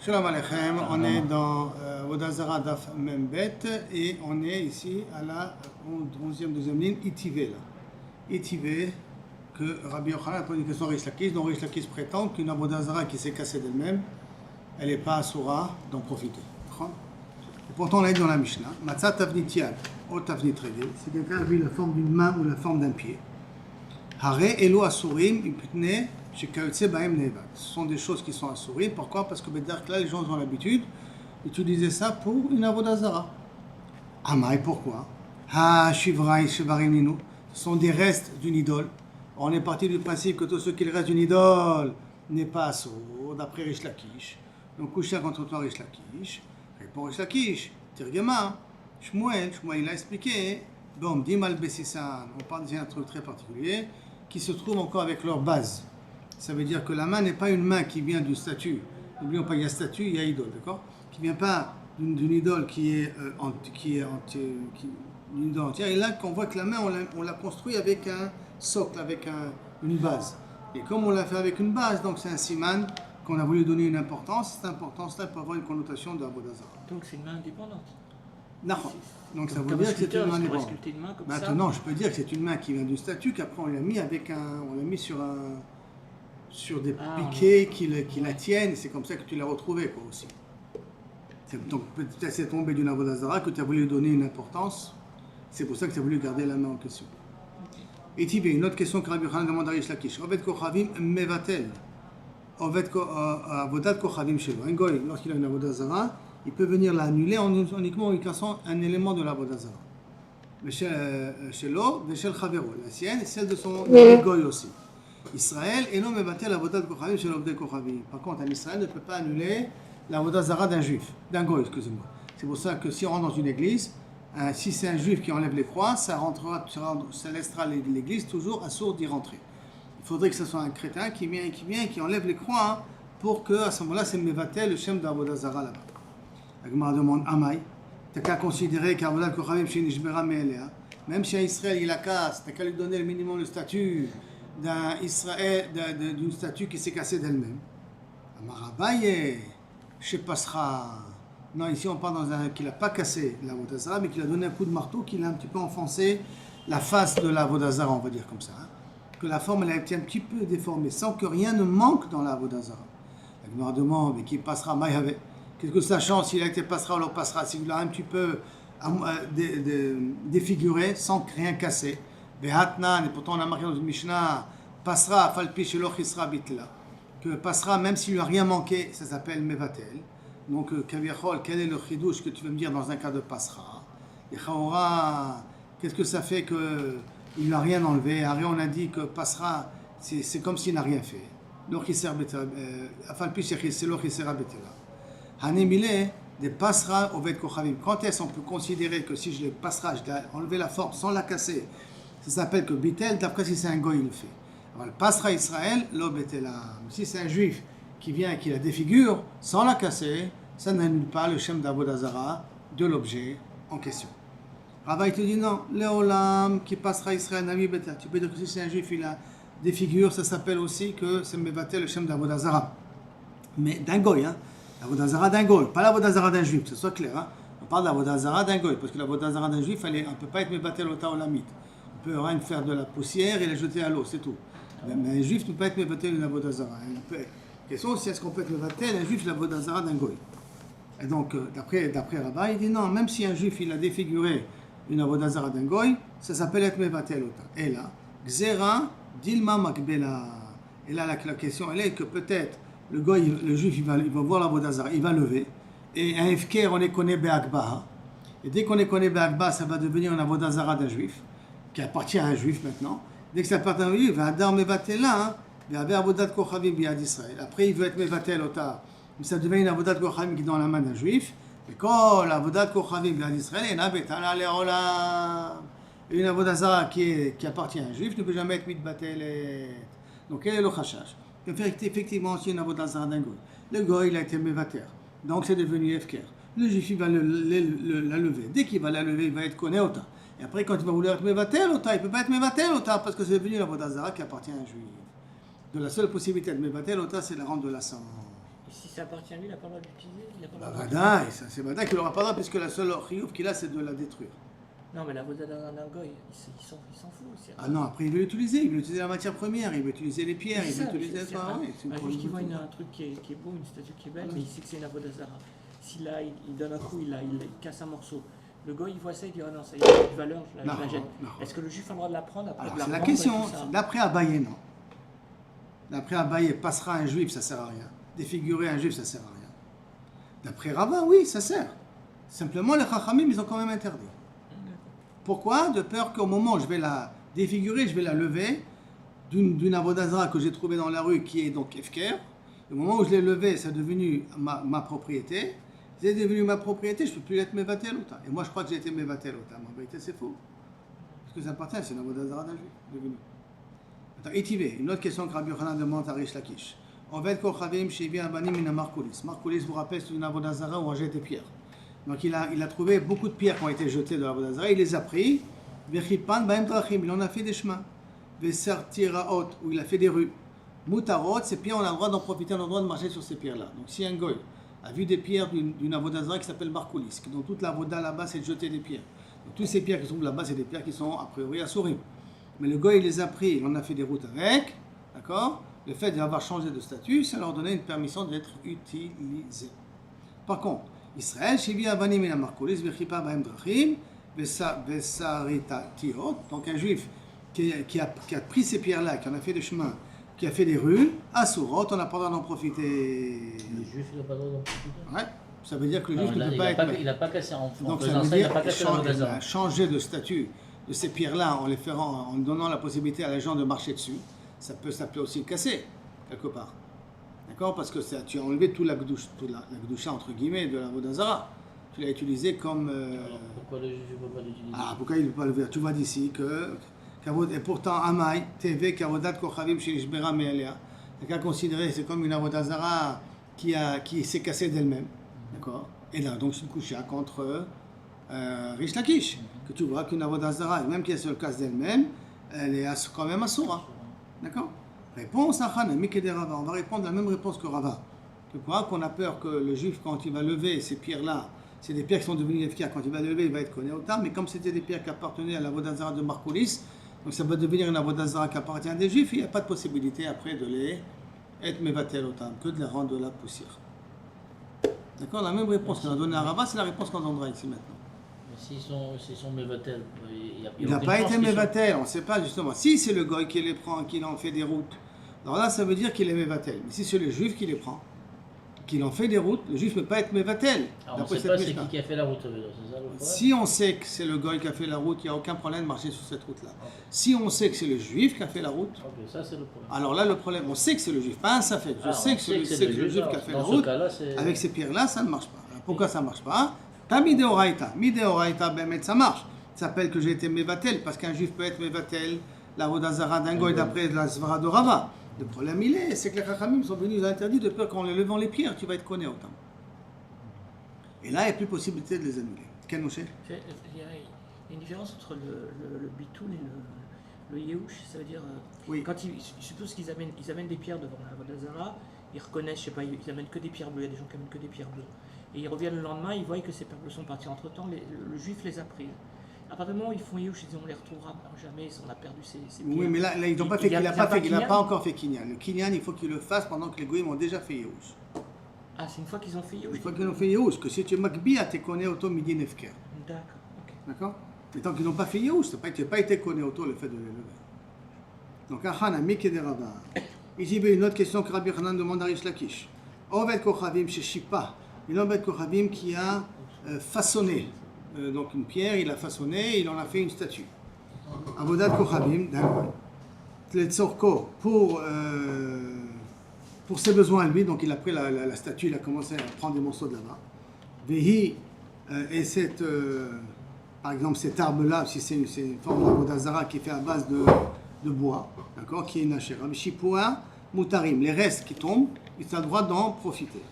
Shalom Aleichem, on est dans Avodah Zarah Daf Membet et on est ici à la 11e deuxième ligne, Itivé. Itivé, que Rabbi Yochanan a posé une question à Rish Lakish, dont Rish Lakish prétend qu'une Avodah Zarah qui s'est cassée d'elle-même, elle n'est pas assoura d'en profiter. Et pourtant on l'a dit dans la Mishnah, Matzah Tavnit Yad, ou Tavnit Regel, c'est quelqu'un qui a vu la forme d'une main ou la forme d'un pied. Hare Elo Asurim, Ipne, ce sont des choses qui sont assourées. Pourquoi? Parce que là, les gens ont l'habitude d'utiliser ça pour une avodah zara. Amai, pourquoi? Ha, shivrai, shivariminu. Ce sont des restes d'une idole. On est parti du principe que tout ce qui reste d'une idole n'est pas assourd, d'après Rish Lakish. Donc, Kusha contre toi, Rish Lakish. Répond Rish Lakish. Tirgema, Shmuel il a expliqué. Bon, Dimal Bessisan, on parle d'un truc très particulier qui se trouve encore avec leur base. Ça veut dire que la main n'est pas une main qui vient du statut. N'oublions pas, il y a statut, il y a idole, d'accord? Qui ne vient pas d'une idole qui est une idole entière. Et là, qu'on voit que la main, on l'a construit avec un socle, avec une base. Et comme on l'a fait avec une base, donc c'est un siman qu'on a voulu donner une importance. Cette importance-là peut avoir une connotation de Avodah Zarah. Donc c'est une main indépendante. Non. Donc ça veut dire que c'est une main indépendante. Maintenant, je peux dire que c'est une main qui vient du statut, qu'après on l'a mis sur des piquets qui la tiennent, c'est comme ça que tu l'as retrouvé quoi, aussi. Donc peut-être c'est tombé d'une avodah zara que tu as voulu donner une importance, c'est pour ça que tu as voulu garder la main en question. Et Tibé, une autre question que Rabbi Yochanan demande à Rish Lakish. Oved kochavim mevatel. Avodat kochavim shelo. Un goy, lorsqu'il a une avodah zara, il peut venir l'annuler uniquement en cassant un élément de l'avodah zara. Shelo, veshel chavero, la sienne et celle de son goy aussi. Israël et non mevatel avodat kochavim shel ovdei kochavim. Par contre, un Israël ne peut pas annuler l'avodah zara d'un goy, excusez-moi. C'est pour ça que si on rentre dans une église, si c'est un juif qui enlève les croix, ça laissera l'église toujours assourd d'y rentrer. Il faudrait que ce soit un crétin qui vient et qui enlève les croix pour que à ce moment-là, c'est mevatel le shem d'avodah zara là-bas. La Gemara demande Amai, t'as qu'à considérer qu'avodat kochavim chez Nishbera Me'elea, même si un Israël il la casse, t'as qu'à lui donner le minimum le statut d'une statue qui s'est cassée d'elle-même. Amarabaye, Shepasra. Non, ici on parle dans un qui n'a pas cassé la avodah zara, mais qui a donné un coup de marteau, qui l'a un petit peu enfoncé la face de la avodah zara, on va dire comme ça. Que la forme elle a été un petit peu déformée, sans que rien ne manque dans la avodah zara. La Gemara demande, mais qui passera Maïhave? Qu'est-ce que ça change s'il a été passera ou alors passera? S'il l'a un petit peu défiguré, sans rien casser. Et pourtant on a marqué dans une Mishnah, passera falpi shelo chisra bitla, que passera même s'il lui a rien manqué, ça s'appelle mevatel. Donc kaviachol, quel est le chidouche que tu veux me dire dans un cas de passera? Et chaora, qu'est-ce que ça fait que il n'a rien enlevé? Après on a dit que passera, c'est comme s'il n'a rien fait. Lo chisra bitla, falpi shelo chisra bitla. Hanemile des passera au vet kochavim. Quand est-ce qu'on peut considérer que si je les passera, je dois enlever la forme sans la casser? Ça s'appelle que Bitel, d'après si c'est un goy, il le fait. Alors, le passera Israël, lo betela. Si c'est un juif qui vient et qui la défigure, sans la casser, ça n'annule pas le shem d'avodah zara de l'objet en question. Rava, il te dit non, Léolam qui passera Israël, Navi Betel. Tu peux dire que si c'est un juif, il la défigure, ça s'appelle aussi que c'est mevatel le shem d'avodah zara. Mais d'un goy, l'avodah zara d'un goy, pas l'avodah zara d'un juif, que ce soit clair. On parle de l'avodah zara d'un goy, parce que l'avodah zara d'un juif, on ne peut pas être mevatel ota olamit. On peut rien faire de la poussière et la jeter à l'eau, c'est tout. Mais un juif ne peut pas être mevatel une avodah zara. La question c'est est-ce qu'on peut être mevatel un juif l'avodah zara d'un goy? Et donc d'après Rabbi, il dit non, même si un juif il a défiguré une avodah zara d'un goy, ça s'appelle être mevatel ota. Et là, gzera dilma makbela. Et là la question elle est que peut-être le goy, le juif il va voir l'avodah zara, il va lever et un efker on les connaît be'akba. Et dès qu'on les connaît be'akba, ça va devenir une avodah zara d'un juif qui appartient à un juif maintenant. Dès que ça appartient à un juif, il va adar mevatel là, il va avoir avodat kochavim biad Israël. Après, il veut être mevatel ota, mais ça devient une avodat kochavim qui est dans la main d'un juif. Et quand l'avodat kochavim biad Israël, il y en a betala leolam. Une avodat zara qui appartient à un juif ne peut jamais être mitbatel. Donc, quel est le chashash? Effectivement, c'est une avodat zara d'un goy. Le goy, il a été mevater. Donc, c'est devenu efker. Le juif, il va la lever. Dès qu'il va la lever, il va être koné ota. Et après, quand il va vouloir être mevatel ota, il ne peut pas être mevatel ota parce que c'est devenu l'avodah zara qui appartient à un juif. De la seule possibilité de mevatel ota, c'est la rendre de la sang. Et si ça appartient à lui, il n'a pas le droit d'utiliser. Il n'a pas le Bah, droit Vadaï, c'est Vadaï qu'il n'aura pas le droit, puisque la seule chiyuv qu'il a, c'est de la détruire. Non, mais la voda d'un goy, il s'en fout aussi. Ah non, après il veut l'utiliser, il veut utiliser la matière première, il veut utiliser les pierres, il veut utiliser ça. Ouais, c'est une un juif qui voit problématique. un truc qui est beau, une statue qui est belle, mais il sait que c'est une avodazara. Si là, il donne un coup, il casse un morceau. Le goy, il voit ça, il dit, ah non, ça y est, une valeur, je la jette. Est-ce que le juif a le droit de la prendre après Alors, de la c'est la revendre et question. tout ça D'après Abaye, non. D'après Abaye, passera un juif, ça sert à rien. Défigurer un juif, ça sert à rien. D'après Rava, oui, ça sert. Simplement, les Chachamim, ils ont quand même interdit. Pourquoi? De peur qu'au moment où je vais la défigurer, je vais la lever d'une avodazara que j'ai trouvée dans la rue, qui est donc Efker. Au moment où je l'ai levée, c'est devenu ma propriété. C'est devenu ma propriété, je ne peux plus être Mevatel Ota. Et moi, je crois que j'ai été Mevatel Ota. Mais en vérité, c'est faux. Parce que ça appartient, c'est une avodazara d'un juif. Devenu. Attends, Itivé, une autre question que Rabbi Yochanan demande à Rish Lakish. Oved Kochavim Shevi Abanim Mina Markulis. Markulis, vous rappelez, c'est une avodazara où on jette des pierres. Donc il a trouvé beaucoup de pierres qui ont été jetées de l'avodazara, il les a pris. Vechipan Baem Drachim, il en a fait des chemins. Vesartiraot, où il a fait des rues. Mutarot, ces pierres, on a le droit d'en profiter, on a le droit de marcher sur ces pierres-là. Donc si un goy a vu des pierres d'une avodazara qui s'appelle Markulis, dont toute l'avoda là-bas c'est de jeter des pierres. Donc toutes ces pierres qui sont là-bas, c'est des pierres qui sont a priori assourées. Mais le goy, il les a pris, il en a fait des routes avec, d'accord? Le fait d'avoir changé de statut, ça leur donnait une permission d'être utilisé. Par contre, Israël, Shevi Avanim et la Markulis, Vechipa Baem Drachim, Vesarita Tiot, donc un juif qui a pris ces pierres-là, qui en a fait des chemins, qui a fait des rues, à Sourot, on n'a pas le droit d'en profiter. Le juif, il n'a pas le droit d'en profiter. Ouais, ça veut dire que le juif ne peut il pas être. Il n'a pas cassé en Donc ça faisant veut ça, il n'a dire pas cassé la qu'il voda. a changé de statut de ces pierres-là en donnant la possibilité à les gens de marcher dessus. Ça peut aussi le casser, quelque part. D'accord? Parce que tu as enlevé tout la gdusha, entre guillemets, de la vodazara. Tu l'as utilisé comme. Alors pourquoi le juif ne peut pas l'utiliser? Ah, pourquoi il ne peut pas le faire? Tu vois d'ici que. Et pourtant, Amai, TV, Kavodat Kochavim Shilishbera Me'elia. C'est qu'à considérer, c'est comme une avodazara qui s'est cassée d'elle-même. D'accord? Et là, donc, c'est une coucha contre Rish Lakish. Que tu vois qu'une avodazara, même qui se casse d'elle-même, elle est quand même assoura. D'accord? Réponse à Khan, Mikede Rava. On va répondre la même réponse que Rava. Que quoi? Qu'on a peur que le juif, quand il va lever ces pierres-là, c'est des pierres qui sont devenues efficaces. Quand il va lever, il va être connu au temps. Mais comme c'était des pierres qui appartenaient à la Vodazara de Markulis, donc ça va devenir une Vodazara qui appartient à des juifs, il n'y a pas de possibilité après de les être Mevatel au temps, que de les rendre de la poussière. D'accord? La même réponse qu'on a donnée à Rava, c'est la réponse qu'on donnera ici maintenant. Mais s'ils sont Mevatel, il n'a pas été Mevatel, on ne sait pas justement. Si c'est le goy qui les prend, qui en fait des routes, alors là ça veut dire qu'il est Mevatel. Mais si c'est le juif qui les prend, qu'il en fait des routes, le juif ne peut pas être Mevatel. Alors on ne sait pas c'est qui a fait la route, c'est ça le problème? Si on sait que c'est le goy qui a fait la route, il n'y a aucun problème de marcher sur cette route-là. Okay. Si on sait que c'est le juif qui a fait la route, okay, ça, c'est le problème. Alors là le problème, on sait que c'est le juif, pas un safek. Je sais que c'est le juif qui a fait la route. Avec ces pierres-là, ça ne marche pas. Alors, pourquoi ça ne marche pas? T'as midéoraïta. Midéoraïta, ben ça marche. Ça s'appelle que j'ai été Mevatel, parce qu'un juif peut être Mevatel, la Vodazara d'un goy d'après la Svara de Rava. Le problème, c'est que les Chachamim sont venus interdits de peur qu'en les levant les pierres, tu vas être connu autant. Et là, il n'y a plus possibilité de les annuler. Quel mouché? Il y a une différence entre le bitoun et le yéhouch, ça veut dire. Oui. Quand je suppose qu'ils amènent des pierres devant la Vodazara, ils reconnaissent, je sais pas, ils amènent que des pierres bleues, il y a des gens qui amènent que des pierres bleues. Et ils reviennent le lendemain, ils voient que ces pierres bleues sont parties. Entre temps, le juif les a prises. À partir du moment où ils font Yéhouch, ils disent on les retrouvera jamais, on a perdu ces pierres. Oui, mais là ils n'ont pas fait, il n'a pas encore fait Kinyan. Le Kinyan, il faut qu'il le fasse pendant que les goyim ont déjà fait Yéhouch. Ah, c'est une fois qu'ils ont fait Yéhouch? Une fois qu'ils ont fait Yéhouch, que si tu es Makbi, tu es connu auto midi nefker. D'accord, ok. D'accord? Mais tant qu'ils n'ont pas fait Yéhouch, tu n'as pas été connu auto le fait de les lever. Donc, Achan, Miked Rava. Ici, une autre question que Rabbi Hanan demande à Rish Lakish. Oved Kochavim chez Shipa. Une Oved Kochavim qui a façonné. Donc une pierre, il a façonné, il en a fait une statue. Avodat Kochavim, d'accord. Tletzorko, pour ses besoins à lui, donc il a pris la statue, il a commencé à prendre des morceaux de là-bas. Vehi, et par exemple cet arbre-là, si c'est une forme d'Avodazara qui est fait à base de bois, d'accord, qui est une hachera. Shipua, mutarim, les restes qui tombent, il a le droit d'en profiter.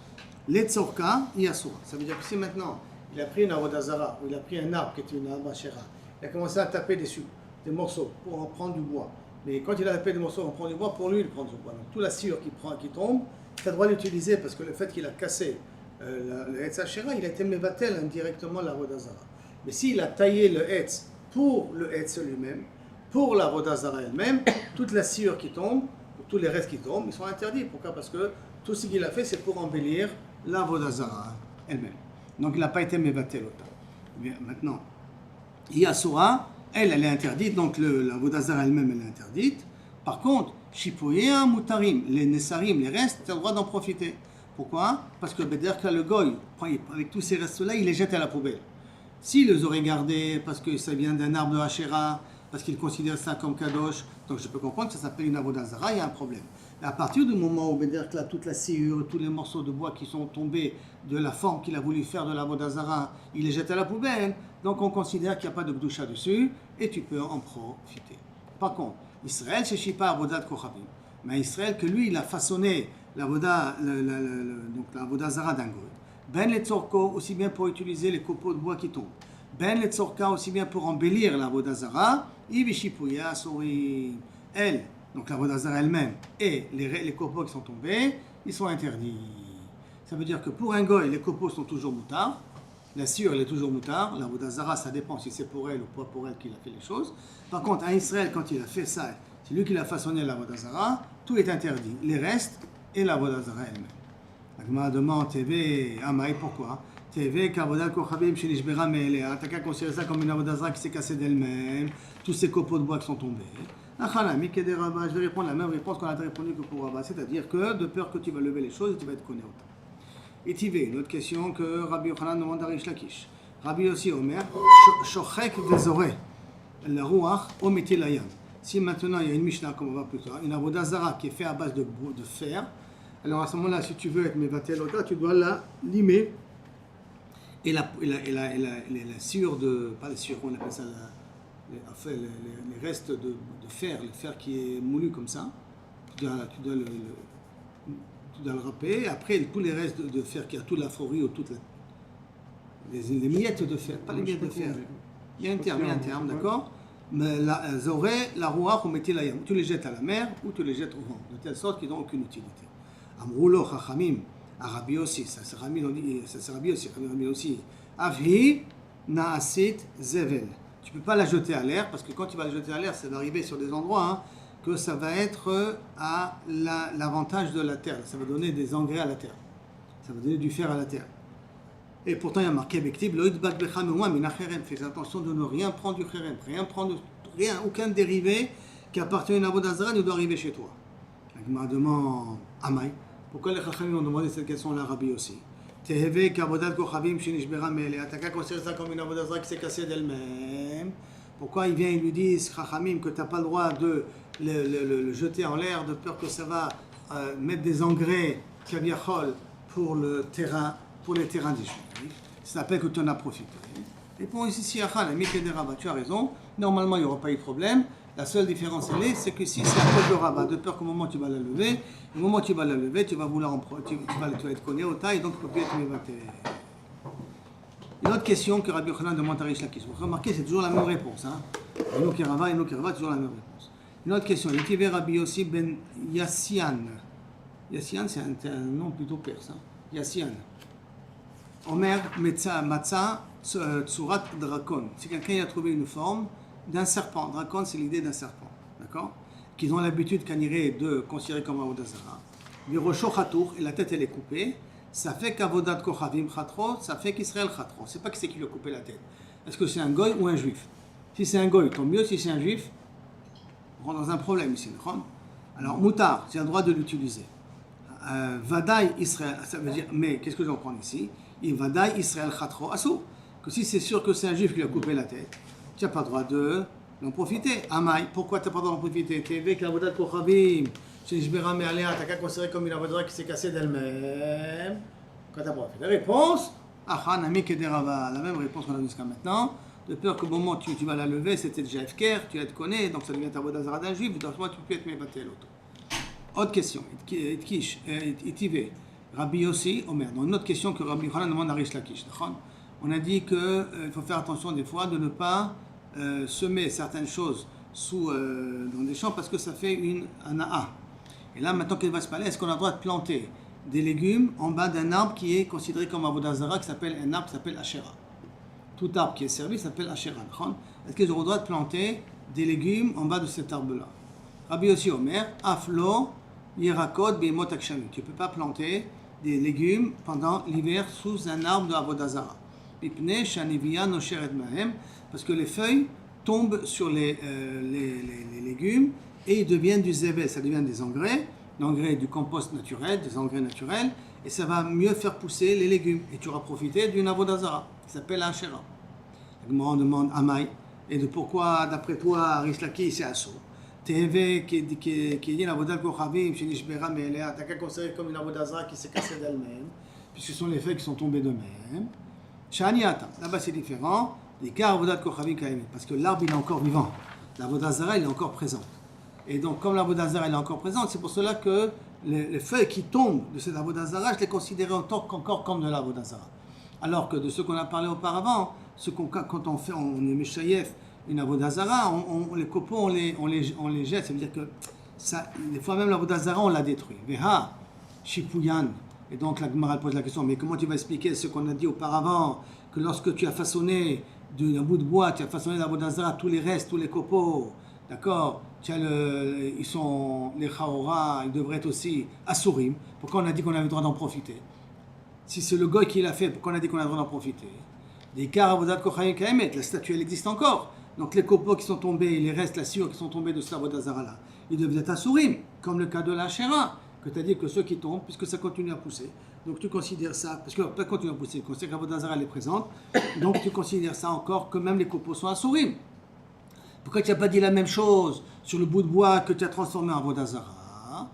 Letzorka, yasura. Ça veut dire que si maintenant, il a pris une avodazara, ou il a pris un arbre qui était une abachera, il a commencé à taper dessus, des morceaux, pour en prendre du bois. Mais quand il a tapé des morceaux, on prend du bois, pour lui, il prend du bois. Donc toute la sciure qui tombe, tu as le droit d'utiliser parce que le fait qu'il a cassé le Hetz Asherah, il a été mevatel indirectement la Vodazara. Mais s'il a taillé le Hetz pour le Hetz lui-même, pour la Vodazara elle-même, toute la sciure qui tombe, tous les restes qui tombent, ils sont interdits. Pourquoi? Parce que tout ce qu'il a fait, c'est pour embellir la Vodazara elle-même. Donc il n'a pas été mevatel autant. Bien, maintenant, Yasura, elle est interdite, donc la Vodazara elle-même, elle est interdite. Par contre, Shipoyea Mutarim, les Nessarim, les restes, tu as le droit d'en profiter. Pourquoi? Parce que Bederka le Goy, avec tous ces restes-là, il les jette à la poubelle. S'il les aurait gardés parce que ça vient d'un arbre de Hachéra, parce qu'il considère ça comme Kadosh, donc je peux comprendre que ça s'appelle une Avodazara, il y a un problème. Et à partir du moment où Bederka, toute la sciure, tous les morceaux de bois qui sont tombés de la forme qu'il a voulu faire de l'Avodazara, il les jette à la poubelle, donc on considère qu'il n'y a pas de Gdusha dessus, et tu peux en profiter. Par contre, Israël, c'est Shipa Avodat Kochavim. Mais Israël, que lui, il a façonné la Vodazara d'un goy. Ben le Tzorko, aussi bien pour utiliser les copeaux de bois qui tombent. Ben le Tzorka, aussi bien pour embellir la Vodazara. Ivi Shipuya Sorim. Elle, donc la Vodazara elle-même, et les copeaux qui sont tombés, ils sont interdits. Ça veut dire que pour un goy, les copeaux sont toujours moutards. La sciure, elle est toujours moutard. La Vodazara, ça dépend si c'est pour elle ou pas pour elle qu'il a fait les choses. Par contre, à Israël, quand il a fait ça, c'est lui qui a façonné la Vodazara, tout est interdit. Les restes et la Vodazara elle-même. La Gemara demande, TV, Amaï, pourquoi? TV, Kavodat Kochavim, Shenishbera Me'elea. T'as qu'à considérer ça comme une Vodazara qui s'est cassée d'elle-même. Tous ces copeaux de bois qui sont tombés. Achalami, Kederaba. Je vais répondre la même réponse qu'on a répondu que pour Rabba. C'est-à-dire que, de peur que tu vas lever les choses et tu vas être connu autant. Et Tivé, une autre question que Rabbi Yochanan demande à Rish Lakish. Rabbi aussi Omer, Shochek Vezore, la Ruach, Ometil Ayam. Si maintenant il y a une Mishnah, comme on va plus tard, une Avodazara qui est faite à base de fer, alors à ce moment-là, si tu veux être Mevatel Ota, tu dois la limer et la sciure de, pas la sciure, on appelle ça les restes de fer, le fer qui est moulu comme ça, tu dois le râper, après tous les restes de fer qui a toute la fourrure ou toutes les miettes de fer, pas les miettes de fer, il y a un terme, d'accord? Mais la zoré, la rouach, on mettait la yam, tu les jettes à la mer ou tu les jettes au vent, de telle sorte qu'ils n'ont aucune utilité. Amroulo, chachamim, Arabi aussi, ça c'est Rabbi aussi, Avhi, naasit, zevel. Tu ne peux pas la jeter à l'air, parce que quand tu vas la jeter à l'air, ça va arriver sur des endroits, que ça va être à l'avantage de la terre. Ça va donner des engrais à la terre. Ça va donner du fer à la terre. Et pourtant, il y a marqué Bektib, fais attention de ne rien prendre du kherem, aucun dérivé qui appartient à une Avodazara ne doit arriver chez toi. La Gemara demande Amaï. Pourquoi les Chachamim ont demandé cette question à l'Arabie aussi? Teheve kavodat kochavim shenishbera me'elea. T'as qu'à considérer ça comme une Avodazara qui s'est cassée d'elle-même. Pourquoi ils viennent et lui disent, Chachamim, que tu n'as pas le droit de le jeter en l'air, de peur que ça va mettre des engrais, kaviachol, pour les terrains des Juifs. Ça s'appelle que tu en as profité. Et pour ici, tu as raison, normalement il n'y aura pas eu de problème. La seule différence, c'est que si c'est à cause de Rabat, de peur qu'au moment où tu vas la lever, au moment où tu vas la lever, tu vas vouloir tu vas être connu au taille, donc tu peux plus être mévaté. Une autre question que Rabbi Yochanan demande à Rish Lakish. Vous remarquez, c'est toujours la même réponse. Eno Kerava, toujours la même réponse. Une autre question. Yetivé Rabbi Yossi ben Yassian. Yassian, c'est un nom plutôt perse. Yassian. Omer Matza Tsurat Drakon. C'est quelqu'un qui a trouvé une forme d'un serpent. Drakon, c'est l'idée d'un serpent. D'accord? Qu'ils ont l'habitude qu'Aniré de considérer comme un Avodazara. Virosho Khatour, et la tête elle est coupée. Ça fait qu'Avodat Kochavim Chatro, ça fait qu'Israël Chatro. C'est pas qui c'est qui lui a coupé la tête. Est-ce que c'est un goy ou un juif? Si c'est un goy, tant mieux. Si c'est un juif, on rentre dans un problème ici. Alors, Moutar, j'ai le droit de l'utiliser. Vadaï Israël, ça veut dire, mais qu'est-ce que j'en prends ici? Vadaï Israël Chatro Asou. Que si c'est sûr que c'est un juif qui lui a coupé la tête, tu n'as pas le droit d'en profiter. Amaï, pourquoi tu n'as pas le droit d'en profiter? Tu es avec l'Avodat Kochavim. Tu n'as qu'à considérer comme une Avodazara qui s'est cassée d'elle-même. Quand tu as profité. La réponse, la même réponse qu'on a jusqu'à maintenant. De peur qu'au moment où tu vas la lever, c'était déjà FKR, tu la connais, donc ça devient ta Avodazara d'un juif, donc moi tu peux être mévaté à l'autre. Autre question, Itkish, Itivé, Rabbi Yossi, Omer. Donc une autre question que Rabbi Yochanan demande à Rish Lakish. On a dit qu'il faut faire attention des fois de ne pas semer certaines choses dans des champs parce que ça fait un A. Et là, maintenant qu'elle va se parler, est-ce qu'on a le droit de planter des légumes en bas d'un arbre qui est considéré comme Avodah Zara, qui s'appelle un arbre qui s'appelle Asherah. Tout arbre qui est servi s'appelle Asherah. Est-ce qu'ils auront le droit de planter des légumes en bas de cet arbre-là? Rabbi Yossi Omer, Aflo, Yerakot, Beimot Akshamim. Tu ne peux pas planter des légumes pendant l'hiver sous un arbre de Avodah Zara. Pipne, Shanivia, Nosheret Mahem, parce que les feuilles tombent sur les légumes et ils deviennent du zével, ça devient des engrais, du compost naturel, des engrais naturels, et ça va mieux faire pousser les légumes. Et tu auras profité d'une Avodah Zara, qui s'appelle la Asherah. On demande Amaï, et de pourquoi, d'après toi, Rish Lakish, c'est Assour. Teve qui dit l'Avodah Kochavim, chez Nishbera Me'elea, t'as qu'à considérer comme une Avodah Zara qui s'est cassée d'elle-même, puisque ce sont les feuilles qui sont tombées d'eux-mêmes. Shaniata, là-bas c'est différent, les cas Avodah Kochavim Kaimim, parce que l'arbre il est encore vivant, l'Avodah Zara il est encore présent. Et donc comme l'Avodah Zara il est encore présente, c'est pour cela que les feuilles qui tombent de cette Avodah Zara, je les considérais encore comme de l'Avodah Zara. Alors que de ce qu'on a parlé auparavant, quand on est Meshayef, une Avodah Zara, les copeaux, on les jette. Ça veut dire que, des fois même l'Avodah Zara, on la détruit. Veha, Shipuyan. Et donc la Gemara pose la question, mais comment tu vas expliquer ce qu'on a dit auparavant, que lorsque tu as façonné d'un bout de bois, tu as façonné l'Avodah Zara, tous les restes, tous les copeaux, d'accord, les Chaora, ils devraient être aussi Asurim. Pourquoi on a dit qu'on avait le droit d'en profiter? Si c'est le goy qui l'a fait, pourquoi on a dit qu'on a le droit d'en profiter? Les Kar Avodat Kochavim Kaemet, la statue elle existe encore. Donc les copeaux qui sont tombés, les restes, la sciure qui sont tombés de cette Avodah Zara là, ils devaient être Asurim, comme le cas de la Asherah, que tu as dit que ceux qui tombent, puisque ça continue à pousser. Donc tu considères ça, parce que ça continue à pousser, tu considères que l'Avodah Zara elle est présente, donc tu considères ça encore que même les copeaux sont Asurim. Pourquoi tu n'as pas dit la même chose sur le bout de bois que tu as transformé en Avodah Zara?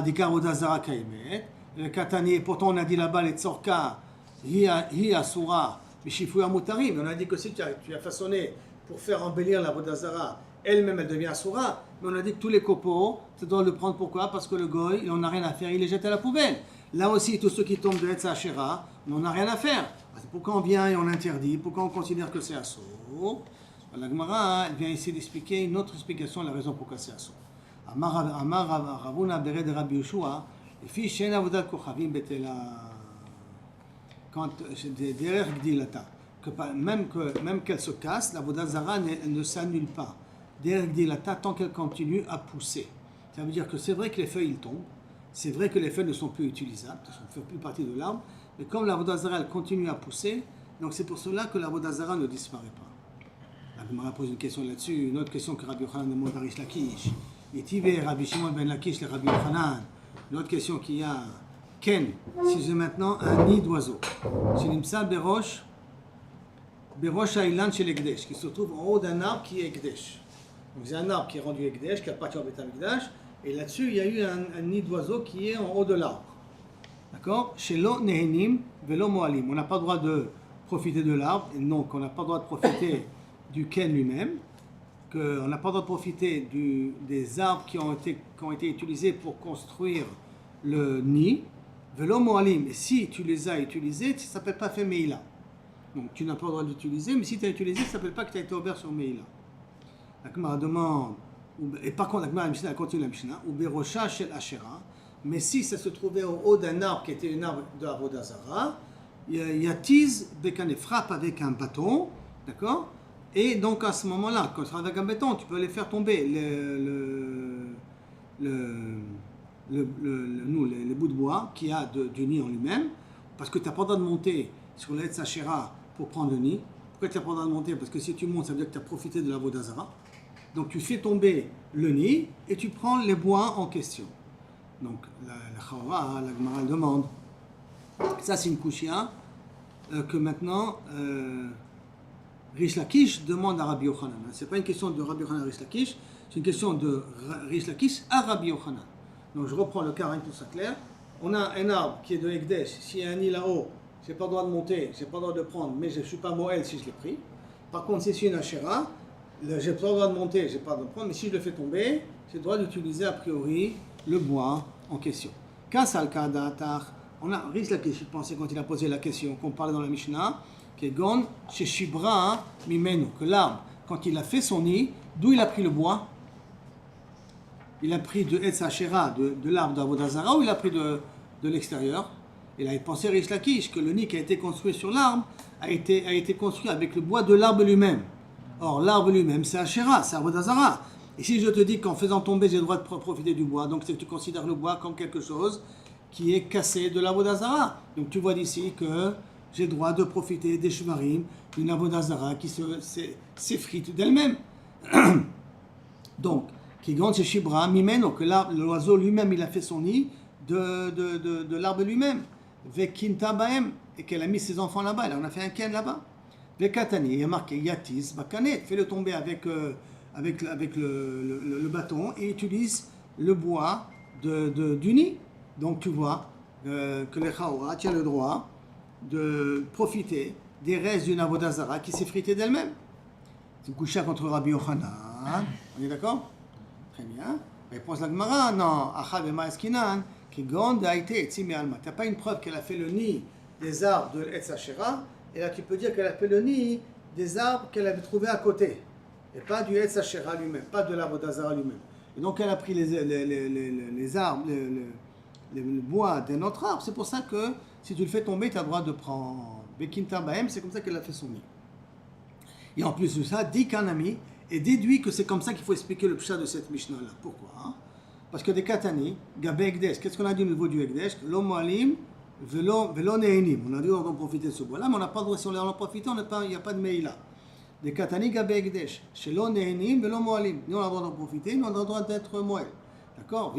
Des Kar Avodah Zara Kaemet, le Katani, pourtant on a dit là-bas les Tzorka, Hi Asura, Mishifuya Mutarim, on a dit que si tu as façonné pour faire embellir la Avodah Zara, elle-même elle devient Asura, mais on a dit que tous les copeaux, tu dois le prendre pourquoi? Parce que le goy, il n'en a rien à faire, il les jette à la poubelle. Là aussi, tous ceux qui tombent de Etz Asherah, on n'en a rien à faire. Pourquoi on vient et on interdit? Pourquoi on considère que c'est Assour? La Gemara, elle vient ici d'expliquer une autre explication de la raison pourquoi c'est Assour. Amar Ravuna Bered de Rabbi Yoshua, les filles Shen Avodat Kochavim Betela. Quand derrière Gdilata, même qu'elle se casse, la Avodah Zara ne s'annule pas. Derrière Gdilata, tant qu'elle continue à pousser. Ça veut dire que c'est vrai que les feuilles tombent, c'est vrai que les feuilles ne sont plus utilisables, elles ne font plus partie de l'arbre, mais comme la Avodah Zara elle continue à pousser, donc c'est pour cela que la Avodah Zara ne disparaît pas. La Gemara pose une question là-dessus, une autre question que Rabbi Yochanan demande à Rish Lakish. Et Tivé, Rabbi Shimon ben Lakish, le Rabbi Yochanan. Une autre question qu'il y a. Ken, si j'ai maintenant un nid d'oiseau, c'est l'imsa Berosh Haïlan chez l'Ekdesh, qui se trouve en haut d'un arbre qui est Ekdesh. Donc c'est un arbre qui est rendu Ekdesh, qui appartient au Beth Amikdash, et là-dessus il y a eu un nid d'oiseau qui est en haut de l'arbre. D'accord? Chez Lo Nehenim Velo Moalim. On n'a pas le droit de profiter de l'arbre, et donc on n'a pas le droit de profiter du Ken lui-même, qu'on n'a pas le droit de profiter des arbres qui ont été utilisés pour construire le nid. Velo Moalim, et si tu les as utilisés, ça ne s'appelle pas fait Meila. Donc tu n'as pas le droit d'utiliser, mais si tu as utilisé, ça ne s'appelle pas que tu as été ouvert sur Meila. La Gemara demande, et par contre la Gemara elle continue la Mishnah, ou Berosha Shel Asherah, mais si ça se trouvait au haut d'un arbre qui était un arbre de Avodah Zara, Yatiz Bekane frappe avec un bâton, d'accord? Et donc à ce moment-là, quand tu travailles avec un bâton, tu peux les faire tomber les bouts de bois qu'il y a du nid en lui-même, parce que tu n'as pas le droit de monter sur l'Etz Asherah pour prendre le nid. Pourquoi tu n'as pas le droit de monter? Parce que si tu montes, ça veut dire que tu as profité de la Avodah Zara. Donc tu fais tomber le nid et tu prends les bois en question. Donc la Chaora, la Gemara demande. Ça c'est une kushia que maintenant Rish Lakish demande à Rabbi Yochanan. Ce n'est pas une question de Rabbi Yochanan à Rish Lakish, c'est une question de Rish Lakish à Rabbi Yochanan. Donc je reprends le cas, rien que tout ça clair. On a un arbre qui est de Ekdesh, s'il y a un nid là-haut, je n'ai pas le droit de monter, je n'ai pas le droit de prendre, mais je ne suis pas Moël si je l'ai pris. Par contre, si c'est une Asherah, je n'ai pas le droit de monter, je n'ai pas le droit de prendre, mais si je le fais tomber, j'ai le droit d'utiliser a priori le bois en question. On a Rish Lakish, je pensais quand il a posé la question, qu'on parlait dans la Mishnah, qui est Gon, chez Shibra, Mimenu, que l'arbre, quand il a fait son nid, d'où il a pris le bois? Il a pris de Etz Asherah, de l'arbre d'Avodah Zara, ou il a pris de l'extérieur. Il avait pensé Rish Lakish que le nid qui a été construit sur l'arbre a été construit avec le bois de l'arbre lui-même. Or, l'arbre lui-même, c'est Asherah, c'est Avodah Zarah. Et si je te dis qu'en faisant tomber, j'ai le droit de profiter du bois, donc c'est que tu considères le bois comme quelque chose qui est cassé de l'Avodah Zarah. Donc tu vois d'ici que j'ai le droit de profiter des shvarim, d'une Avodah Zarah qui s'effrite d'elle-même. Donc, qui grande chez Shibra, Mimeno, que l'oiseau lui-même, il a fait son nid de l'arbre lui-même. Vekinta Baem, et qu'elle a mis ses enfants là-bas, elle en a fait un ken là-bas. Vekatani, il y a marqué Yatis Bakanet, fais-le tomber avec le bâton et utilise le bois du nid. Donc tu vois que les Chaora, tu as le droit de profiter des restes d'une Avodah Zarah qui s'est fritée d'elle-même. C'est couché contre Rabbi Yochanan. On est d'accord? Très bien. Réponse de la Gemara, non. Achad et Ma'eskinan, qui grande a été etzim et alma. Tu n'as pas une preuve qu'elle a fait le nid des arbres de Etz Hashera, et là tu peux dire qu'elle a fait le nid des arbres qu'elle avait trouvés à côté, et pas du Etz Hashera lui-même, pas de l'arbre d'Azara lui-même. Et donc elle a pris les arbres, le bois d'un autre arbre. C'est pour ça que si tu le fais tomber, tu as le droit de prendre Bekinta Bahem, c'est comme ça qu'elle a fait son nid. Et en plus de ça, dit Kanami et déduit que c'est comme ça qu'il faut expliquer le pshat de cette Mishnah-là. Pourquoi? Parce que des Katani, Gabe Ekdesh, qu'est-ce qu'on a dit au niveau du Ekdesh? Lo Moalim, Velo Neinim. On a dit on va profiter de ce bois-là, mais on n'a pas le droit, si on en profite, il n'y a pas de Meïla. Des Katani, Gabe Ekdesh, Shelo Neinim, Velo Moalim. Nous on a le droit d'en profiter, nous on a le droit d'être Moël. D'accord?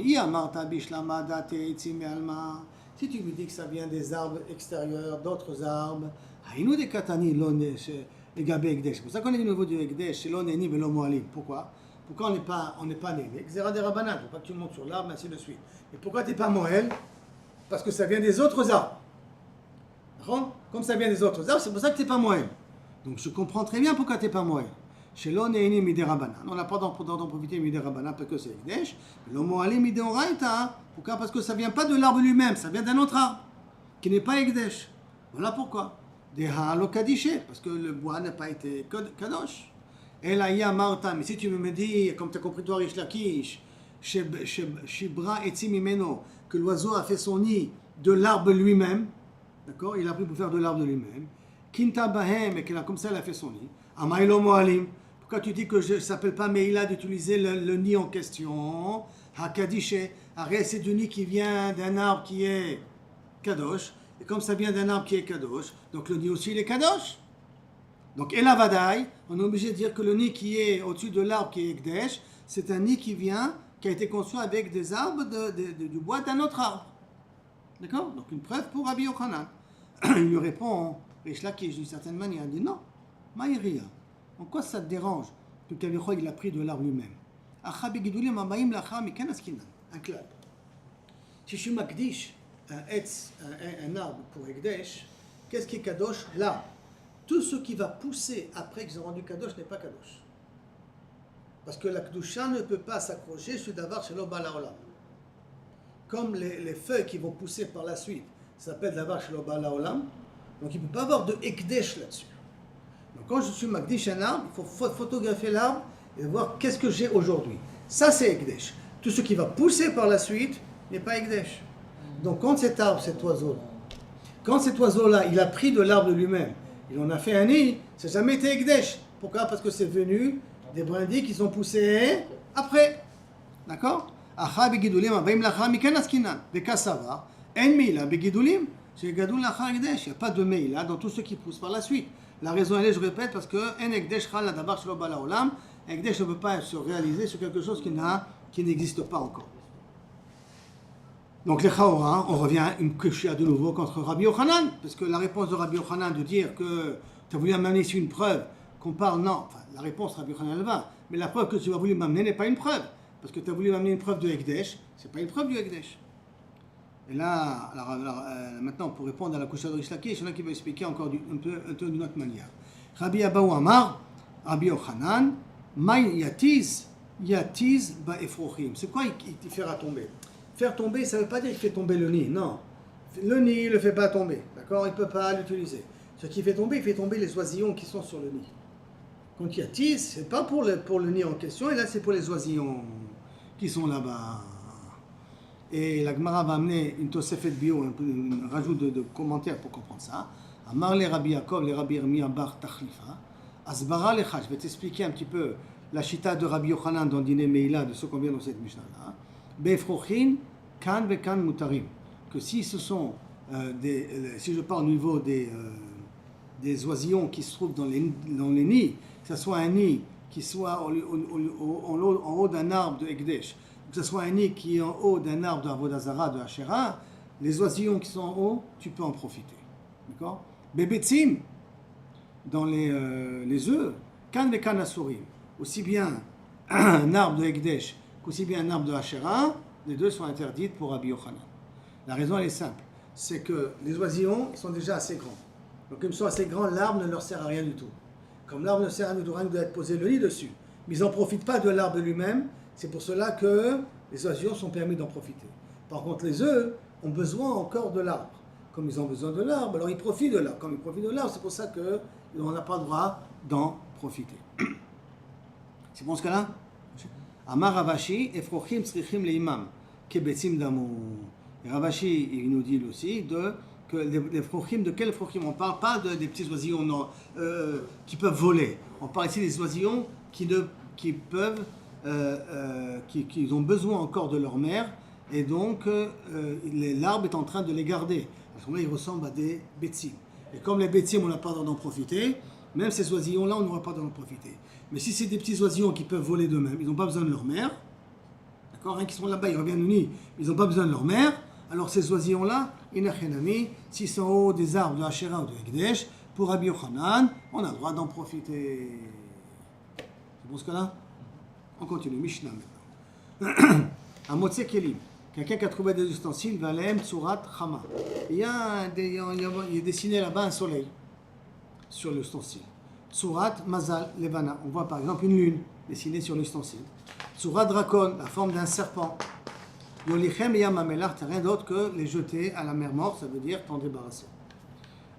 Si tu me dis que ça vient des arbres extérieurs, d'autres arbres, Haïnou des Katani, et Gabe Ekdesh. C'est pour ça qu'on est au niveau du Ekdesh, Shelo Neinim, Velo Moalim. Pourquoi? Pourquoi on n'est pas né? Xéra des Rabbanan, il ne faut pas que tu montes sur l'arbre, ainsi de suite. Et pourquoi tu n'es pas Moël? Parce que ça vient des autres arbres. Comme ça vient des autres arbres, c'est pour ça que tu n'es pas Moël. Donc je comprends très bien pourquoi tu n'es pas Moël. Chez l'on est né Midé Rabbanan. On n'a pas d'en profiter Midé Rabbanan parce que c'est Ekdesh. Mais le Moali Midé Oraïta. Pourquoi? Parce que ça ne vient pas de l'arbre lui-même, ça vient d'un autre arbre qui n'est pas Ekdesh. Voilà pourquoi. Des Halokadiché, parce que le bois n'a pas été Kadosh. Et là, il y a Marta, mais si tu veux me dire, comme tu as compris toi, Rish Lakish, Shibra et Timimeno, que l'oiseau a fait son nid de l'arbre lui-même, d'accord? Il a pris pour faire de l'arbre lui-même. Kinta Bahem, et comme ça, elle a fait son nid. Amaïlo Moalim, pourquoi tu dis que ça ne s'appelle pas Meïla d'utiliser le nid en question? Hakadishe, arrête, c'est du nid qui vient d'un arbre qui est Kadosh, et comme ça vient d'un arbre qui est Kadosh, donc le nid aussi il est Kadosh. Donc, Elavadaï, on est obligé de dire que le nid qui est au-dessus de l'arbre qui est Ekdesh, c'est un nid qui a été construit avec des arbres du bois d'un autre arbre. D'accord? Donc, une preuve pour Rabbi Yochanan. Il lui répond, Rish Lakish, d'une certaine manière, il dit non, Maïria, en quoi ça te dérange que Kavichol il a pris de l'arbre lui-même? Un club. Si je suis Makdish, un arbre pour Ekdesh, qu'est-ce qui est Kadosh? L'arbre. Tout ce qui va pousser après qu'ils ont rendu Kadosh n'est pas Kadosh. Parce que la Kedusha ne peut pas s'accrocher sur d'avar chez l'Oba Laolam. Comme les feuilles qui vont pousser par la suite s'appellent d'avar chez l'Oba Laolam, donc il ne peut pas avoir de Ekdesh là-dessus. Donc quand je suis Makdish un arbre, il faut photographier l'arbre et voir qu'est-ce que j'ai aujourd'hui. Ça c'est Ekdesh. Tout ce qui va pousser par la suite n'est pas Ekdesh. Donc quand cet arbre, cet oiseau-là, il a pris de l'arbre lui-même, il en a fait un nid, ça n'a jamais été Ekdesh. Pourquoi? Parce que c'est venu des brindilles qui sont poussées après. D'accord? Acha begidulim abaim lacha mikan askinan. Bekasava, en meila begidulim, c'est gadoul lacha Ekdesh. Il n'y a pas de meila dans tout ce qui pousse par la suite. La raison elle est, je répète, parce que en Ekdesh chal davar shelo ba laolam. Ekdesh ne peut pas se réaliser sur quelque chose qui n'existe pas encore. Donc les Chaora, on revient une kushia de nouveau contre Rabbi Yochanan, parce que la réponse de Rabbi Yochanan de dire que tu as voulu m'amener ici une preuve qu'on parle, non, enfin la réponse Rabbi Yochanan elle va, mais la preuve que tu as voulu m'amener n'est pas une preuve, parce que tu as voulu m'amener une preuve de Ekdesh, c'est pas une preuve du Ekdesh. Et là, maintenant pour répondre à la kushia de Rish Lakish, il y en a qui va expliquer encore un peu d'une autre manière. Rabbi Abaou Amar, Rabbi Yochanan, Maï Yatiz ba Efrochim. C'est quoi il fera tomber? Faire tomber, ça ne veut pas dire qu'il fait tomber le nid, non. Le nid, il ne le fait pas tomber, d'accord? Il ne peut pas l'utiliser. Ce qui fait tomber, il fait tomber les oisillons qui sont sur le nid. Quand il y a tise, ce n'est pas pour le nid en question, et là c'est pour les oisillons qui sont là-bas. Et la Gemara va amener une Tosefet bio, un rajout de commentaires pour comprendre ça. Amar le Rabbi Yaakov, le Rabbi Yirmiyah bar Tachlifa. Asbara lecha, je vais t'expliquer un petit peu la chita de Rabbi Yochanan dans Dîner Meila, de ce qu'on vient dans cette Mishnah-là. Befrochin, kan ve kan mutarim. Que si ce sont si je parle au niveau des oisillons qui se trouvent dans les nids, que ce soit un nid qui soit en haut d'un arbre de Ekdesh, que ce soit un nid qui est en haut d'un arbre de Avodah Zarah, de Asherah, les oisillons qui sont en haut, tu peux en profiter. D'accord? Bebetzim, dans les œufs, kan ve kan asurim, aussi bien un arbre de Ekdesh qu'aussi bien un arbre de Asherah, les deux sont interdites pour Rabbi Yochanan. La raison elle est simple, c'est que les oisillons sont déjà assez grands. Donc comme ils sont assez grands, l'arbre ne leur sert à rien du tout. Comme l'arbre ne sert à rien du tout, rien que d'être posé le lit dessus. Mais ils n'en profitent pas de l'arbre lui-même, c'est pour cela que les oisillons sont permis d'en profiter. Par contre, les œufs ont besoin encore de l'arbre. Comme ils ont besoin de l'arbre, alors ils profitent de l'arbre. Comme ils profitent de l'arbre, c'est pour ça qu'on n'a pas le droit d'en profiter. C'est bon ce cas-là? Amar Ravashi, Efrochim tzrichim leimam, kebetzim damu. Et Ravashi, il nous dit aussi que les frochim, de quels frochim? On ne parle pas des petits oisillons qui peuvent voler. On parle ici des oisillons qui ont besoin encore de leur mère, et donc l'arbre est en train de les garder. À ce moment-là, ils ressemblent à des bétim. Et comme les bétim, on n'a pas le droit d'en profiter, même ces oisillons-là, on n'aura pas le droit d'en profiter. Mais si c'est des petits oisillons qui peuvent voler d'eux-mêmes, ils n'ont pas besoin de leur mère, d'accord, hein, qui sont là-bas, ils reviennent au nid, ils n'ont pas besoin de leur mère, alors ces oisillons-là, s'ils sont en haut des arbres de Asherah ou de Ekdesh, pour Rabbi Yochanan, on a le droit d'en profiter. C'est bon ce cas-là? On continue, Mishnah maintenant. À Motse Kelim, quelqu'un qui a trouvé des ustensiles, Valem, Tsurat, Chama. Il y a dessiné là-bas un soleil sur l'ustensile. Tsurat, Mazal, Levana. On voit par exemple une lune dessinée sur l'ustensile. Tsurat, Drakon, la forme d'un serpent. Yolichem et Yamamelach, c'est rien d'autre que les jeter à la mer morte, ça veut dire t'en débarrasser.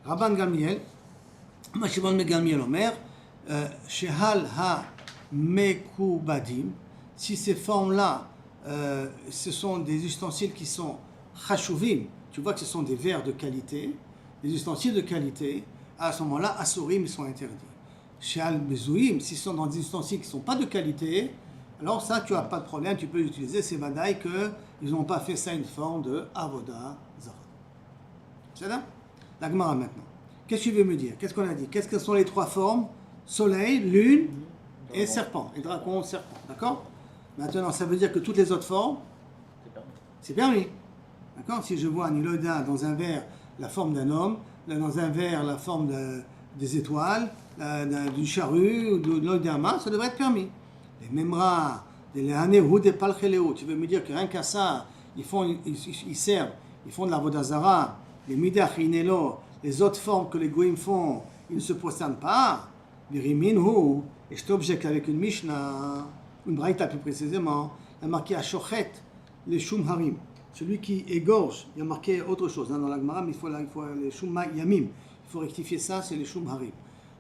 Rabban Gamliel, Mashimon Gamliel Omer, Shehal ha Mekubadim, si ces formes-là, ce sont des ustensiles qui sont chashuvim, tu vois que ce sont des verres de qualité, des ustensiles de qualité, à ce moment-là, asurim, ils sont interdits. Shehal Bezouim, si ce sont dans des ustensiles qui ne sont pas de qualité, alors ça, tu n'as pas de problème, tu peux l'utiliser, c'est vadaï qu'ils n'ont pas fait ça une forme de avoda zara. C'est là? La Gemara maintenant. Qu'est-ce que tu veux me dire? Qu'est-ce qu'on a dit? Qu'est-ce que sont les trois formes? Soleil, lune et serpent. Et dragon, serpent. D'accord? Maintenant, ça veut dire que toutes les autres formes, c'est permis. D'accord? Si je vois un iloda dans un verre, la forme d'un homme, dans un verre, la forme des étoiles, d'une charrue ou de l'oïdama, ça devrait être permis. Les memra, les hanéhou, des palchéléo, tu veux me dire que rien qu'à ça, ils servent, ils font de la vodazara, les midach, inelo, les autres formes que les goïms font, ils ne se prosternent pas. Viriminhu, et je t'objecte avec une Mishnah, une braïta plus précisément, il y a marqué à Shochet, les shum harim. Celui qui égorge, il y a marqué autre chose dans la Gemara, mais il faut les shum yamim. Il faut rectifier ça, c'est les shum harim.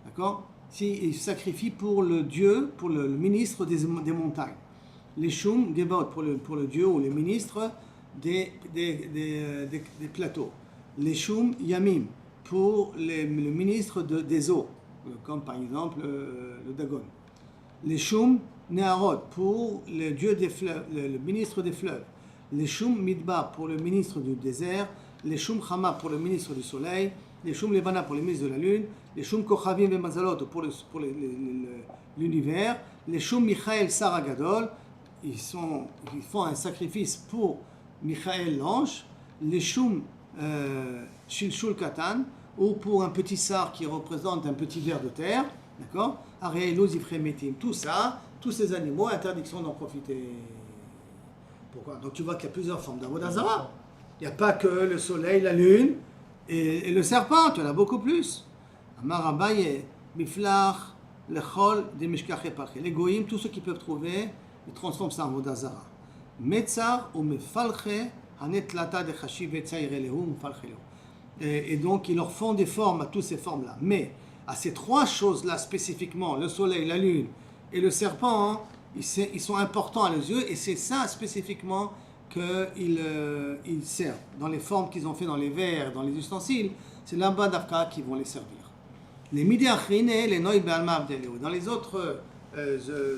D'accord? Il sacrifie pour le dieu, pour le ministre des montagnes. Les shum gebot pour le dieu ou les ministres des plateaux. Les shum yamim pour le ministre des eaux, comme par exemple le Dagon. Les shum neharot pour le dieu des fleuves, le ministre des fleuves. Les shum midbar pour le ministre du désert. Les shum chama pour le ministre du soleil. Les shum levana pour le ministre de la lune. Les shum kochavim et mazalot pour l'univers. Les shum Michael Saragadol, ils font un sacrifice pour Michael l'ange. Les shum Shilshul Katan, ou pour un petit sar qui représente un petit ver de terre. D'accord? Arieluz Ifremetim. Tout ça, tous ces animaux, interdiction d'en profiter. Pourquoi? Donc tu vois qu'il y a plusieurs formes d'Avodah Zara. Il n'y a pas que le soleil, la lune et le serpent, tu en as beaucoup plus. Amar Abaye, Miflach, Lechol, Demishkache Parche. Les goïms, tous ceux qui peuvent trouver, ils transforment ça en Avodah Zara. Metzar ou Mefalche, Hanetlata de Chashiv Etzairelehu, Mefalchelehu. Et donc ils leur font des formes à toutes ces formes-là. Mais à ces trois choses-là spécifiquement, le soleil, la lune et le serpent, ils sont importants à leurs yeux, et c'est ça spécifiquement qu'ils servent. Dans les formes qu'ils ont fait dans les verres, dans les ustensiles, c'est là-bas d'Afka qui vont les servir. Les midi achrine, les noy be'alma abdeleu. Dans les autres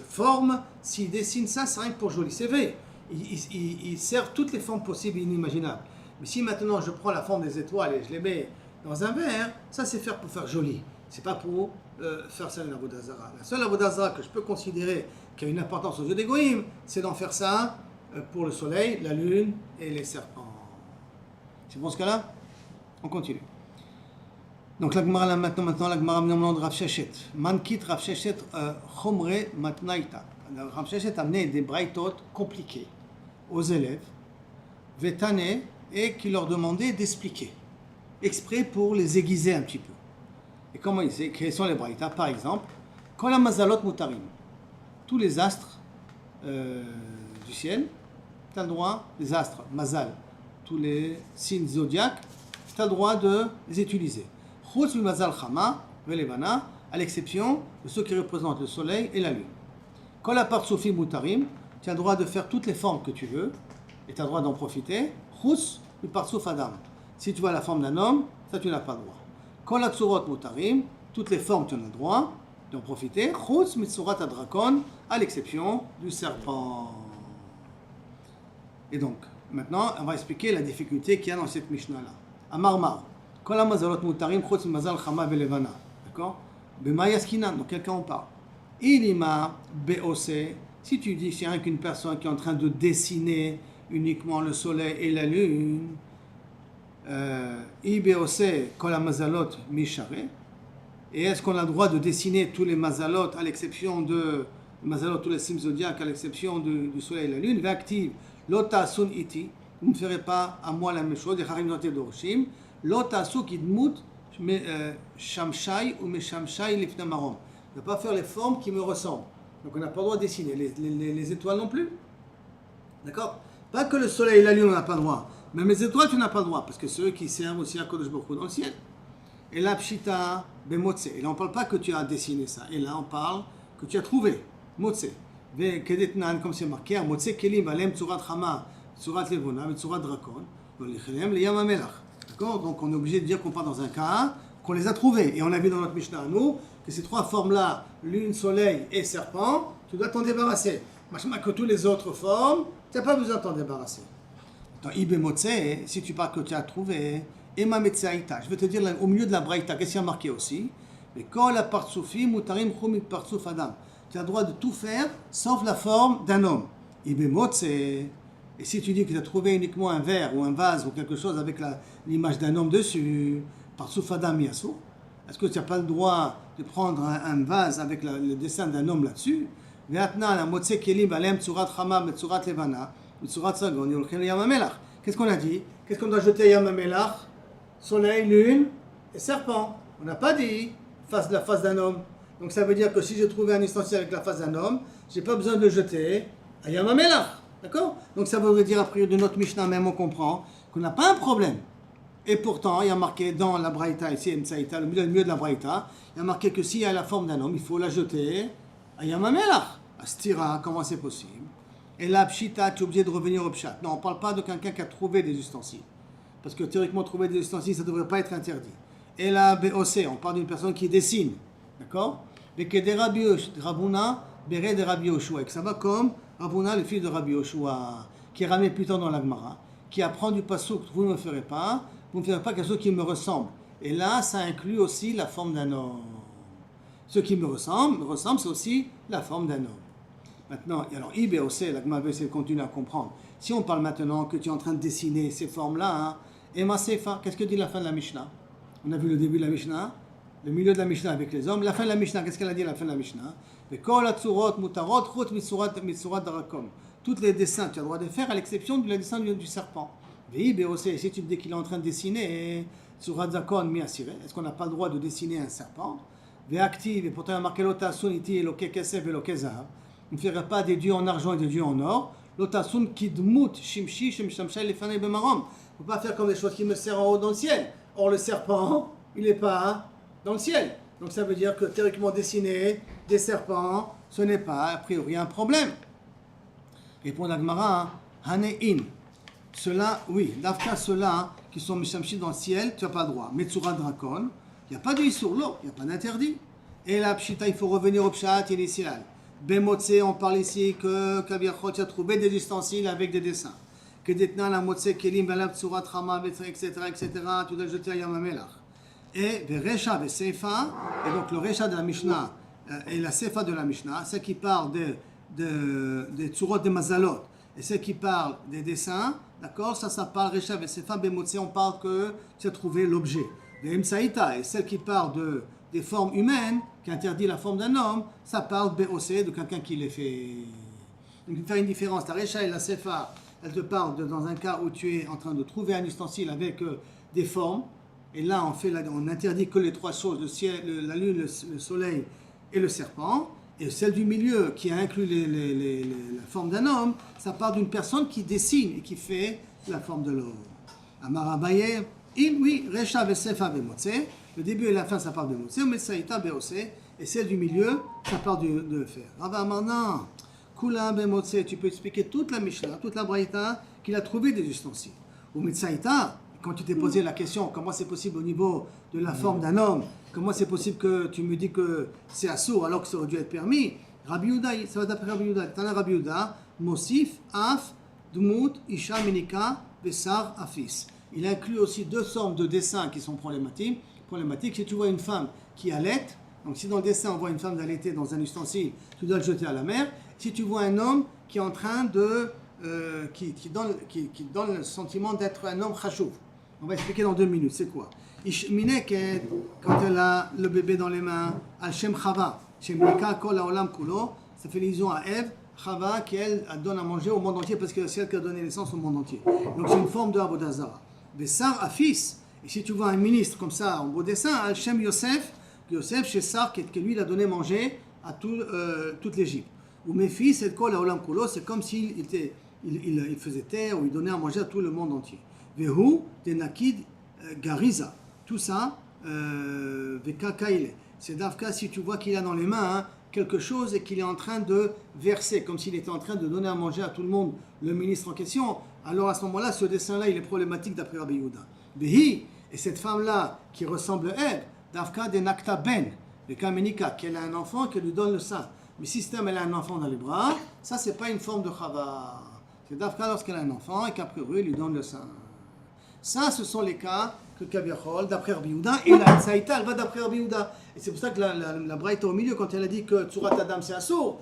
formes, s'ils dessinent ça, c'est rien que pour joli. C'est vrai, ils servent toutes les formes possibles et inimaginables. Mais si maintenant je prends la forme des étoiles et je les mets dans un verre, ça c'est faire pour faire joli. C'est pas pour faire ça une avodah zara. La seule avodah zara que je peux considérer qui a une importance aux yeux des goïms, c'est d'en faire ça pour le soleil, la lune et les serpents. C'est bon ce cas-là? On continue. Donc la Gemara maintenant la Gemara me demande Rav Sheshet. Mankit Rav Sheshet chomre matnaïta. Rav Sheshet a amené des braïtot compliqués aux élèves, vétané, et qui leur demandait d'expliquer, exprès pour les aiguiser un petit peu. Et comment il sait? Quels sont les braïtas? Par exemple, quand la mazalot mutarim, tous les astres du ciel, tu as le droit, les astres, mazal, tous les signes zodiaques, tu as le droit de les utiliser. Chutz mi mazal chama velevana, à l'exception de ceux qui représentent le soleil et la lune. Quand la partsoufim mutarim, tu as le droit de faire toutes les formes que tu veux, et tu as le droit d'en profiter. Chutz mi partsouf adam. Si tu vois la forme d'un homme, ça tu n'as pas le droit. Quand la tsurot mutarim, toutes les formes tu en as le droit d'en profiter. Chutz mi tsurat adrakon, à l'exception du serpent. Et donc, maintenant, on va expliquer la difficulté qu'il y a dans cette Mishnah-là. Amarmar. Kol ha-mazalot mutarim chutz mi-mazal chama velevana. D'accord? Bema yaskinan, donc quelqu'un en parle. Ilima beose. Si tu dis c'est rien qu'une personne qui est en train de dessiner uniquement le soleil et la lune, ibeose kol ha-mazalot mishare. Et est-ce qu'on a le droit de dessiner tous les mazalot à l'exception de mazalot, tous les signes zodiaques à l'exception du soleil et la lune? Active. Lota sun iti, vous ne ferez pas à moi la même chose, des harim notés d'Oroshim. Lota su kidmut, shamshai ou meshamshai lifnamarom. Ne pas faire les formes qui me ressemblent. Donc on n'a pas le droit de dessiner. Les étoiles non plus. D'accord? Pas que le soleil et la lune, on n'a pas le droit. Même les étoiles, tu n'as pas le droit. Parce que c'est eux qui servent aussi à Kodesh Baruch Hu dans le ciel. Et la pshita bemotse. Et là, on ne parle pas que tu as dessiné ça. Et là, on parle que tu as trouvé. Motse. Comme c'est marqué, Motse kelim alem tsurat chama, tsurat levona, tsurat drakon, le yam hamelach. D'accord? Donc on est obligé de dire qu'on part dans un cas, qu'on les a trouvés. Et on a vu dans notre Mishnah à nous que ces trois formes-là, lune, soleil et serpent, tu dois t'en débarrasser. Machma que toutes les autres formes, tu n'as pas besoin de t'en débarrasser. Dans Ibe Motse, si tu parles que tu as trouvé, Ema Metsaïta, je vais te dire au milieu de la braïta, qu'est-ce qu'il y a marqué aussi? Mais quand la partsoufim, mutarim chum partsouf adam. Tu as le droit de tout faire, sauf la forme d'un homme. Et si tu dis que tu as trouvé uniquement un verre ou un vase ou quelque chose avec l'image d'un homme dessus, par Soufadam Yassou, est-ce que tu n'as pas le droit de prendre un vase avec le dessin d'un homme là-dessus? Qu'est-ce qu'on a dit? Qu'est-ce qu'on doit jeter à Yam HaMelach? Soleil, lune et serpent. On n'a pas dit la face d'un homme. Donc ça veut dire que si j'ai trouvé un ustensile avec la face d'un homme, je n'ai pas besoin de le jeter à Yam HaMelach. D'accord? Donc ça veut dire, a priori de notre Mishnah même, on comprend qu'on n'a pas un problème. Et pourtant, il y a marqué dans la Braïta, ici, le milieu de la Braïta, il y a marqué que s'il y a la forme d'un homme, il faut la jeter à Yam HaMelach. À Stira, comment c'est possible? Et là, Pshita, tu es obligé de revenir au Pshat. Non, on ne parle pas de quelqu'un qui a trouvé des ustensiles. Parce que théoriquement, trouver des ustensiles, ça ne devrait pas être interdit. Et là, BOC, on parle d'une personne qui dessine. D'accord? Et que des Rabuna, Beret de Rabbi Yoshua. Et que ça va comme Rabuna, le fils de Rabbi Yoshua, qui est ramené plus tard dans la Gemara, qui apprend du passouk, vous ne me ferez pas quelque chose qui me ressemble. Et là, ça inclut aussi la forme d'un homme. Ce qui me ressemble, c'est aussi la forme d'un homme. Maintenant, alors, IBOC, la Gemara va continuer à comprendre. Si on parle maintenant que tu es en train de dessiner ces formes-là, et Masefa, qu'est-ce que dit la fin de la Mishnah? On a vu le début de la Mishnah, le milieu de la Mishnah avec les hommes. La fin de la Mishnah, qu'est-ce qu'elle a dit à la fin de la Mishnah? Tous les dessins, tu as le droit de faire à l'exception du dessin du serpent. Si tu me dis qu'il est en train de dessiner est-ce qu'on n'a pas le droit de dessiner un serpent? Et pourtant il y a marqué Lotasun iti eloke kesef eloke zahav. On ne ferait pas des dieux en argent et des dieux en or. Lotasun kidmut shimshi shemshamshay lefanei bemarom. Il ne faut pas faire comme des choses qui me servent en haut dans le ciel. Or le serpent, il n'est pas dans le ciel. Donc ça veut dire que théoriquement dessiner des serpents, ce n'est pas a priori un problème. Répond la Gemara, Hanein, Ceux-là, oui, d'Afka, ceux-là hein, qui sont Mishamshi dans le ciel, tu n'as pas le droit. Metsura Dracon, il n'y a pas de Issour, l'eau, il n'y a pas d'interdit. Et la Pshita, il faut revenir au Pshat initial. Bemotse, on parle ici que Kaviachot, tu as trouvé des ustensiles avec des dessins. Que Detna, la Motse, Kelim, Balab, Tsurat, Rama, etc., tu dois le jeter à Yamamelach. Et Veresha, Vesefa, et donc le Resha de la Mishnah et la Sefa de la Mishnah, c'est qui parle des Tsurot de Mazalot, et ceux qui parlent des dessins, d'accord, ça parle Resha, Vesefa, Bemotse, on parle que tu as trouvé l'objet. Les Msaïta, et celle qui parle des formes humaines, qui interdit la forme d'un homme, ça parle BOC, de quelqu'un qui les fait. Donc il faut faire une différence. La Resha et la Sefa, elles te parlent dans un cas où tu es en train de trouver un ustensile avec des formes, et là on interdit que les trois choses, le ciel, la lune, le soleil et le serpent, et celle du milieu qui inclut la forme d'un homme, ça parle d'une personne qui dessine et qui fait la forme de l'homme. Amar Abaye, oui, Resha Vesefa Bemotse, le début et la fin ça parle de Motse, mais Saïta Beose, et celle du milieu ça parle de faire. Rava Amar non, Kula Bemotse, tu peux expliquer toute la Mishnah, toute la Braïta qu'il a trouvé des ustensiles. Ou Mitsaïta, quand tu t'es posé la question, comment c'est possible au niveau de la forme d'un homme, comment c'est possible que tu me dis que c'est assourd alors que ça aurait dû être permis, Rabbi Yehuda, ça va d'après Rabbi Yehuda, Tana Rabbi Yehuda, Mosif, Af, Dmut, Isha, Menika, Bessar, Afis. Il inclut aussi deux formes de dessins qui sont problématiques. Si tu vois une femme qui allait, donc si dans le dessin on voit une femme d'allaiter dans un ustensile, tu dois le jeter à la mer. Si tu vois un homme qui est en train de... qui donne le sentiment d'être un homme chashuv. On va expliquer dans 2 minutes, c'est quoi? Ishmineket, quand elle a le bébé dans les mains, Al-Shem Chava, Shemika Kol Haolam Kulo, ça fait liaison à Ève, Chava, qui elle donne à manger au monde entier, parce que c'est elle qui a donné naissance au monde entier. Donc c'est une forme de Avodah Zarah. Bessar Afis, et si tu vois un ministre comme ça, en beau dessin, Al-Shem Yosef chez Sar, que lui il a donné manger à toute l'Égypte. Ou mes fils, c'est Kol Haolam Kulo, c'est comme s'il il faisait taire ou il donnait à manger à tout le monde entier. Vehu, Tenakid, Gariza, tout ça, Vekakaile. C'est Dafka si tu vois qu'il a dans les mains quelque chose et qu'il est en train de verser, comme s'il était en train de donner à manger à tout le monde, le ministre en question. Alors à ce moment-là, ce dessin-là, il est problématique d'après Rabbi Yehuda. Behi, et cette femme-là qui ressemble à elle, Dafka de Nakta Ben, Vekamenika, qu'elle a un enfant, qu'elle lui donne le sein. Mais si elle a un enfant dans les bras, ça c'est pas une forme de Chava. C'est Dafka lorsqu'elle a un enfant et qu'après il lui donne le sein. Ça, ce sont les cas que Kaviachol, d'après Rabbi Yehuda, et la Saïta, elle va d'après Rabbi Yehuda. Et c'est pour ça que la Braïta au milieu, quand elle a dit que Tsurat Adam c'est assourd,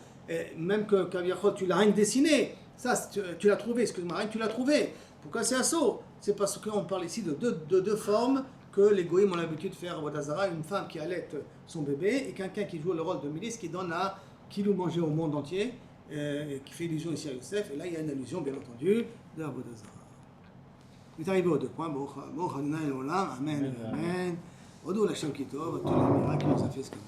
même que Kaviachol, tu l'as rien dessiné, ça, tu l'as trouvé, excuse-moi, rien que tu l'as trouvé. Pourquoi c'est assourd? C'est parce qu'on parle ici de deux formes que les goïms ont l'habitude de faire à Avodah Zarah, une femme qui allait son bébé et quelqu'un qui joue le rôle de milice qui donne à qui nous mangeait au monde entier, qui fait allusion ici à Yosef. Et là, il y a une allusion, bien entendu, de Avodah Zarah. On est arrivé aux 2 points. Amen. Amen. Amen. Odou la Shem Kitov, tous les miracles, nous a fait ce qu'on a.